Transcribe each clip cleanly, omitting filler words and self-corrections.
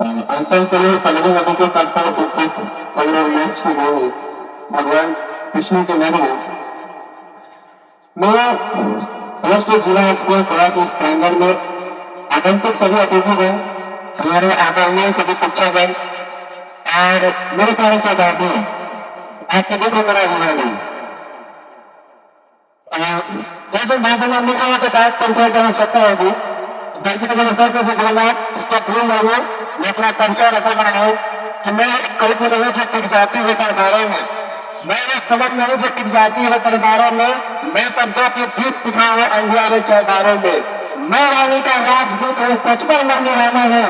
Antes de Telugu Nadu Kalpana district, Payur Match Nadu, Bhagwan Vishnu के नगर मैं post जिला school karate standard में आगंतुक सभी अतिथि हैं, हमारे आदरणीय सभी शिक्षकगण और मेरे प्यारे सहपाठी आज सभी को मेरा अभिवादन। यह जो बात है लिखा के साथ पंचायत में सत्ता होगी पंचायत के स्तर पर बोला उसका पूर्ण होगा मैं अपना पंचायत रखा बना है कि मैं कल्प नहीं सकती जाती है बारे में मैं खबर नहीं सकती जाती है बारे में मैं शब्दों की ठीक सिखाऊंगा अंधियारे चौबारों में मैं रानी का राजपूत है सच पर मरने वाला है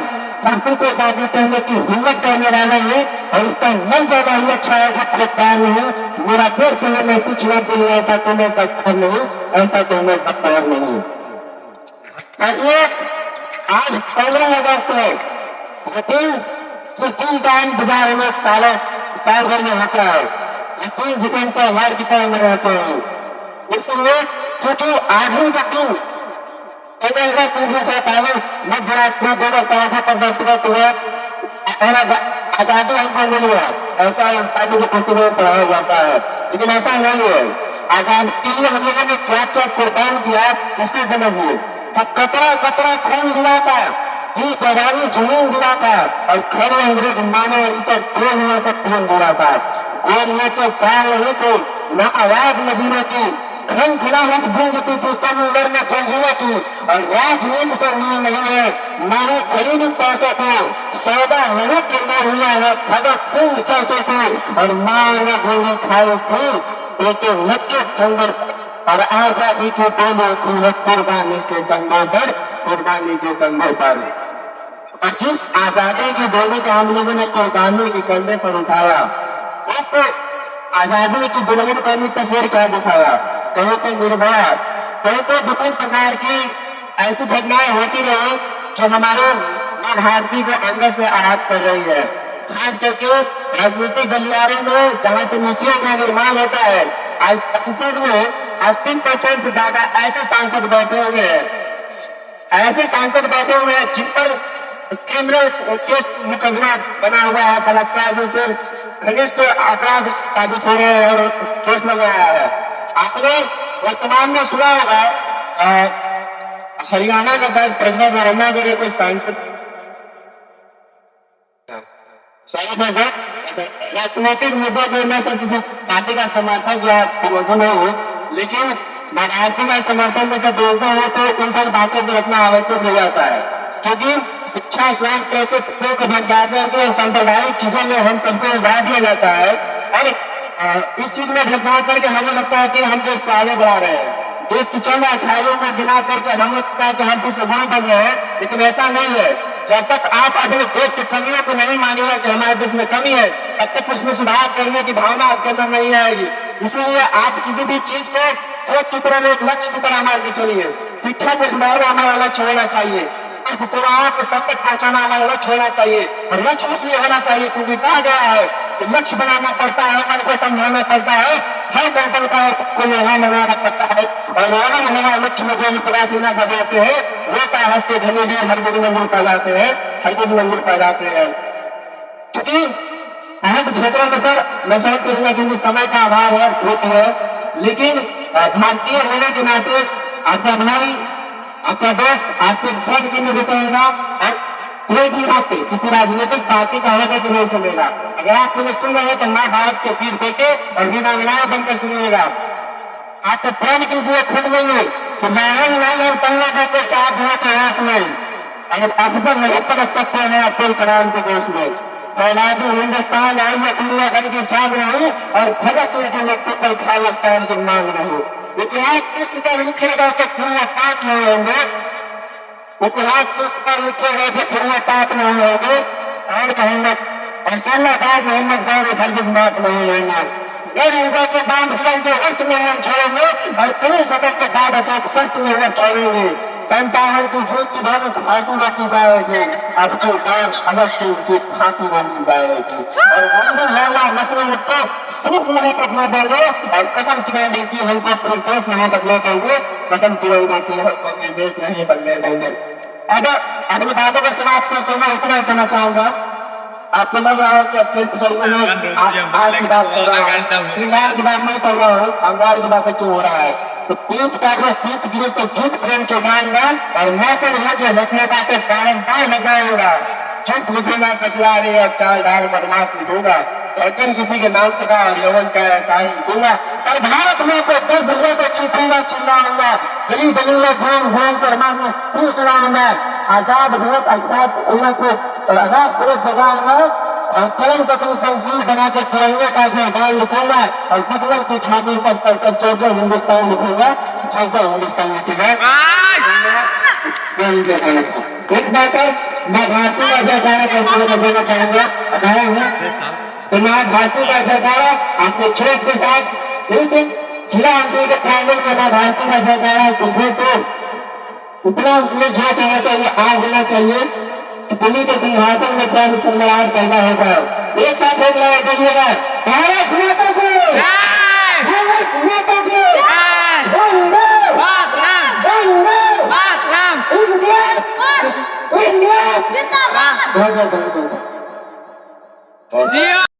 धरती को दादी करने की हिम्मत करने वाला है और उसका मन ज्यादा ही अच्छा है जो प्यार नहीं मेरा देर चले में पिछड़ा भी ऐसा तो मैं पत्थर नहीं ऐसा तो मैं पत्थर नहीं। ये आज 15 अगस्त है लेकिन जो 3 टाइम बाजार में साल भर में होता है लेकिन जितने तो हर की टाइम में रहते हैं इसलिए क्योंकि आज ही का दिन मध्य रात में 2017 पर व्यक्तिगत हुआ और आजादी हमको मिली है ऐसा इस पार्टी की पुस्तकों में पढ़ाया जाता है लेकिन ऐसा नहीं है। आजादी के लिए हम लोगों ने क्या क्या कुर्बान किया इससे समझिए कतरा कतरा खून दिया था ही पैरानी जमीन दिया था और खड़े अंग्रेज माने उनका खून हुआ तक खून दिया था और ये तो क्या नहीं थे न आवाज मजीने की खन खिलाहट गूंजती थी समुद्र में जंजीरें की और राजनीति से नहीं है मानो खरीद पैसे थे सौदा नहीं करना हुआ है भगत सिंह जैसे थे और मां ने गोली खाई थी लेकिन नक्की सुंदर और आजादी के दोनों की कुर्बानी के कंधों पर कुर्बानी के कंधों पर और जिस आजादी के दोनों को हम लोगों ने कुर्बानी के कंधे पर उठाया उस आजादी की दुल्हन पर भी तस्वीर क्या दिखाया कहीं पर निर्भया कहीं पर विभिन्न प्रकार की ऐसी घटनाएं होती रही जो हमारे भारतीय को अंदर से आहत कर रही है खास करके राजनीतिक गलियारों में जहाँ से नीतियों का निर्माण होता है आज प्रतिशत में 80% से ज्यादा ऐसे सांसद बैठे हुए हैं ऐसे सांसद बैठे हुए हैं जिन पर क्रिमिनल केस मुकदमा बना हुआ है बलात्कार जैसे घनिष्ठ अपराध साबित हो रहे हैं और केस लग रहा है। आपने वर्तमान में सुना होगा हरियाणा का शायद प्रेसिडेंट नरेंद्र मोदी कोई सांसद राजनीतिक मुद्दों पर मैं सब किसी पार्टी का समर्थक या विरोधी नहीं हूँ लेकिन भारतीय का समर्थन में जब बोलते हैं तो इन सब बातों को रखना आवश्यक हो जाता है क्योंकि शिक्षा स्वास्थ्य जैसे सांप्रदायिक चीजों में हम सबको उधार दिया जाता है और इस चीज में भेदभाव करके हमें लगता है कि हम देश को आगे बढ़ा रहे हैं देश की चंद अच्छाइयों में गिना करके हमें लगता है कि हम देश गुण बन रहे हैं लेकिन ऐसा नहीं है। जब तक आप अपने देश की कमियों को नहीं मानिएगा कि हमारे देश में कमी है तब तक उसमें सुधार करने की भावना आपके अंदर नहीं आएगी। इसलिए आप किसी भी चीज को सोच की तरह एक लक्ष्य की तरह मान के चलिए शिक्षा को सुधारना हमारा लक्ष्य होना चाहिए सेवाओं को सब तक पहुंचाना हमारा लक्ष्य होना चाहिए और लक्ष्य इसलिए होना चाहिए क्योंकि कहा गया है कि लक्ष्य बनाना पड़ता है मन को समझाना पड़ता है हर गणतंत्र का को निर्माण बनाना पड़ता है और अगर हमारा लक्ष्य में जो प्रयास न कर जाते हैं वो साहस के घने भी हर कुछ मंजूर पा जाते हैं हर कुछ मंजूर पा जाते हैं क्योंकि ऐसे क्षेत्रों में सर मैं सब कहूंगा क्योंकि समय का अभाव है धूप है लेकिन भारतीय होने के नाते आपका भाई आपका दोस्त आपसे बहुत दिन में बताएगा और कोई भी व्यक्ति किसी राजनीतिक पार्टी का होगा तो नहीं सुनेगा। अगर आप मिनिस्टर में है तो माँ भारत के वीर बेटे और वीरा विनाय बनकर सुनिएगा। आपको प्रण कीजिए खुद में ही कि मैं और तंगा के साथ है प्रयास में अगर अफसर नहीं पकड़ सकते हैं अब्दुल कलाम के देश में फैलादी हिंदुस्तान आई है दुनिया भर की जाग रही और भगत सिंह के नेतृत्व पर खालिस्तान की मांग रही इतिहास किस तरह लिखेगा उसके पूरा पाठ नहीं होंगे इतिहास किस तरह लिखेगा कि पूरा पाठ नहीं होंगे और कहेंगे ऐसा मोहम्मद गौर हरगिज बात नहीं लेना के बाद के अर्थ में हम छोड़ेंगे और कई सदन के बाद अचानक स्वस्थ में हम छोड़ेंगे 57 की झूठ की बात फांसी रखी जाएगी आपके बाद अलग से उनकी फांसी बनी जाएगी और मंदिर वाला मसलन को सिर्फ नहीं करना देंगे और कसम चुका देती है हमको देश नहीं बदले देंगे कसम चुका देती है हमको देश नहीं बदले देंगे। अगर अपनी बातों का समाप्त करते हुए इतना कहना चाहूंगा, आपको लग रहा है कि असली बुजुर्गों ने आज की बात कर रहा हूँ, श्रृंगार की बात नहीं कर रहा हूँ, अंगार की बात क्यों हो रहा है। तो पीठ काटना सीख गिरे तो गीत प्रेम के गाएंगा और मौसम रोजे बसने का तो बारंबार मजा आएगा। झूठ मुझेगा कचरा रे और चाल ढाल बदमाश लिखूंगा और तुम किसी के नाम चढ़ा और यौवन का एहसास लिखूंगा और भारत में को दर भुल्ले को चीखूंगा चिल्लाऊंगा, गली गली घूम घूम कर मारना सुनाऊंगा, आजाद भारत आजाद उन्हें को आजाद पूरे जगाऊंगा और कलम पकड़ संसील बना के तिरंगे का जयगान लिखूंगा और बचवर की छाती पर जय जय हिंदुस्तान लिखूंगा, जय जय हिंदुस्तान लिखूंगा। एक बात है, मैं भारतीय का जयकारा करते हुए बजाना चाहूंगा, बताया है तो मैं भारतीय का जयकारा आपके छेद के साथ फिर से जिला अंचल के प्रांगण में मैं भारतीय का जयकारा तुम्हें से उतना उसमें जोश आना चाहिए, आग देना चाहिए कि दिल्ली के सिंहासन में प्राण चंद्रहार पैदा हो जाए। एक साथ हो जाए देखिएगा, भारत माता को, भारत माता को, वंदे मातरम, इंडिया, इंडिया, जिंदाबाद। बहुत बहुत धन्यवाद।